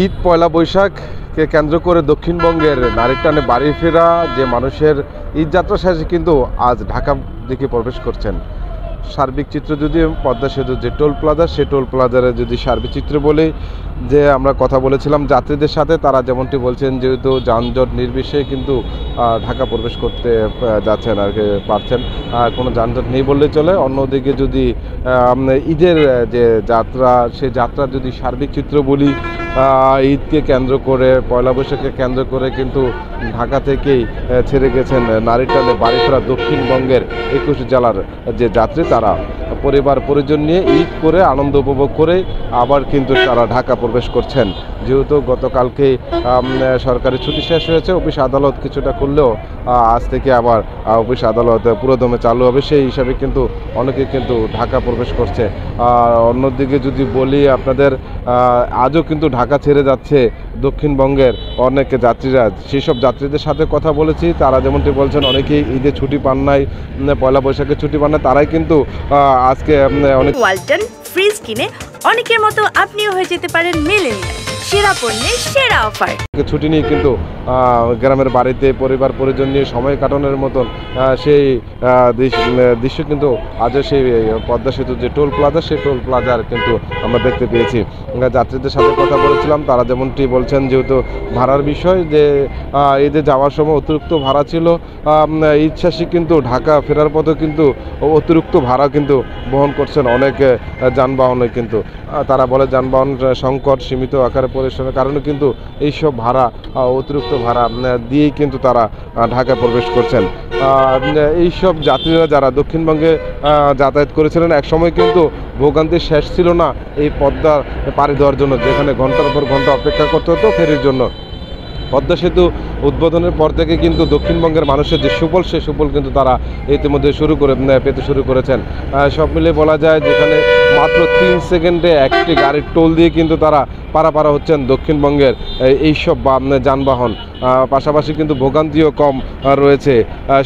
ঈদ পয়লা বৈশাখকে কেন্দ্র করে দক্ষিণবঙ্গের নারীর টানে বাড়ি ফেরা যে মানুষের ঈদ যাত্রা শেষে কিন্তু আজ ঢাকা দিকে প্রবেশ করছেন। সার্বিক চিত্র যদি পদ্মা সেতুর যে টোল প্লাজা, সে টোল প্লাজারে যদি সার্বিক চিত্র বলি, যে আমরা কথা বলেছিলাম যাত্রীদের সাথে, তারা যেমনটি বলছেন যেহেতু যানজট নির্বিশেষে কিন্তু ঢাকা প্রবেশ করতে যাচ্ছেন আর কি, পারছেন, কোনো যানজট নেই বললেই চলে। অন্যদিকে যদি ঈদের যে যাত্রা, সে যাত্রার যদি সার্বিক চিত্র বলি, ঈদকে কেন্দ্র করে, পয়লা বৈশাখকে কেন্দ্র করে কিন্তু ঢাকা থেকেই ছেড়ে গেছেন নারী টানে বাড়ি ফেরা দক্ষিণবঙ্গের 21 জেলার যে যাত্রী, তারা পরিবার পরিজন নিয়ে ঈদ করে আনন্দ উপভোগ করে আবার কিন্তু তারা ঢাকা প্রবেশ করছেন। যেহেতু গতকালকে সরকারি ছুটি শেষ হয়েছে, অফিস আদালত কিছুটা করলেও আজ থেকে আবার অফিস আদালত পুরোদমে চালু হবে, সেই হিসাবে কিন্তু অনেকে কিন্তু ঢাকা প্রবেশ করছে। আর অন্যদিকে যদি বলি আপনাদের, আজও কিন্তু ঢাকা ছেড়ে যাচ্ছে দক্ষিণবঙ্গের অনেক যাত্রীরা। সেই সব যাত্রীদের সাথে কথা বলেছি, তারা যেমনটি বলছেন অনেকেই ঈদে ছুটি পান নাই, পয়লা বৈশাখে ছুটি পান না, তারাই কিন্তু আজকে অনেক ওয়ালটন ফ্রিজ কিনে অনেকের মতো আপনিও হয়ে যেতে পারেন মিলেনিয়াল। সেরা পণ্যের সেরা অফার। ছুটি নিয়ে কিন্তু গ্রামের বাড়িতে পরিবার পরিজন নিয়ে সময় কাটানোর মতন সেই দৃশ্য কিন্তু আজও সেই পদ্মা সেতুর যে টোল প্লাজা, সেই টোল প্লাজার কিন্তু আমরা দেখতে পেয়েছি। যাত্রীদের সাথে কথা বলেছিলাম, তারা যেমনটি বলছেন যেহেতু ভাড়ার বিষয়, যে ঈদে যাওয়ার সময় অতিরিক্ত ভাড়া ছিল, ঈদ শেষে কিন্তু ঢাকা ফেরার পথে কিন্তু অতিরিক্ত ভাড়া কিন্তু বহন করছেন অনেক যানবাহনে। কিন্তু তারা বলে যানবাহন সংকট, সীমিত আকারে পরিশ্রমের কারণে কিন্তু এইসব ভাড়া, অতিরিক্ত ভাড়া দিয়েই কিন্তু তারা ঢাকা প্রবেশ করছেন। এইসব যাত্রীরা যারা দক্ষিণবঙ্গে যাতায়াত করেছিলেন, একসময় কিন্তু ভোগান্তির শেষ ছিল না এই পদ্মার পাড়ি দেওয়ার জন্য, যেখানে ঘন্টার পর ঘন্টা অপেক্ষা করতে হতো ফেরির জন্য। পদ্মা সেতু উদ্বোধনের পর থেকে কিন্তু দক্ষিণবঙ্গের মানুষের যে সুফল, সে সুফল কিন্তু তারা ইতিমধ্যে পেতে শুরু করেছেন। সব মিলে বলা যায় যেখানে মাত্র 3 সেকেন্ডে একটি গাড়ির টোল দিয়ে কিন্তু তারা পারাপার হচ্ছেন দক্ষিণবঙ্গের এইসব যানবাহন। পাশাপাশি কিন্তু ভোগান্তিও কম রয়েছে।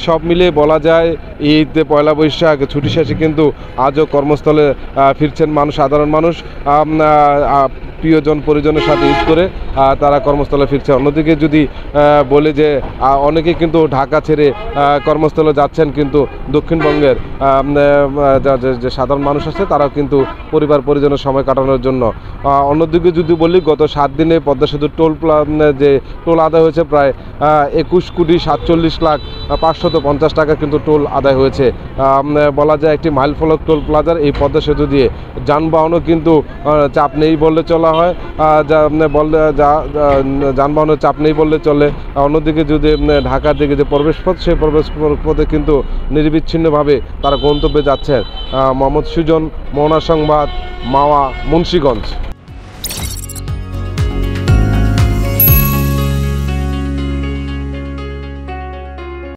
সব মিলিয়ে বলা যায় ঈদ পয়লা বৈশাখ ছুটি শেষে কিন্তু আজও কর্মস্থলে ফিরছেন মানুষ, সাধারণ মানুষ প্রিয়জন পরিজনের সাথে ঈদ করে তারা কর্মস্থলে ফিরছে। অন্যদিকে যদি বলে যে অনেকে কিন্তু ঢাকা ছেড়ে কর্মস্থলে যাচ্ছেন, কিন্তু দক্ষিণবঙ্গের যে সাধারণ মানুষ আছে তারাও কিন্তু পরিবার পরিজনের সময় কাটানোর জন্য। অন্যদিকে যদি বলি, গত 7 দিনে পদ্মা সেতুর যে টোল আদায় হয়েছে প্রায় 21,47,550 টাকা কিন্তু টোল আদায় হয়েছে। বলা যায় একটি মাইল ফলক টোল প্লাজার এই পদ্মা সেতু দিয়ে যানবাহনও কিন্তু চাপ নেই বললে চলা হয়, যানবাহনের চাপ নেই বললে চলে। অন্যদিকে যদি ঢাকার দিকে যে প্রবেশ পথ, সেই প্রবেশ পথে কিন্তু নিরবিচ্ছিন্নভাবে তারা গন্তব্যে যাচ্ছেন। মোহাম্মদ সুজন, মোহনা সংবাদ, মাওয়া, মুন্সিগঞ্জ।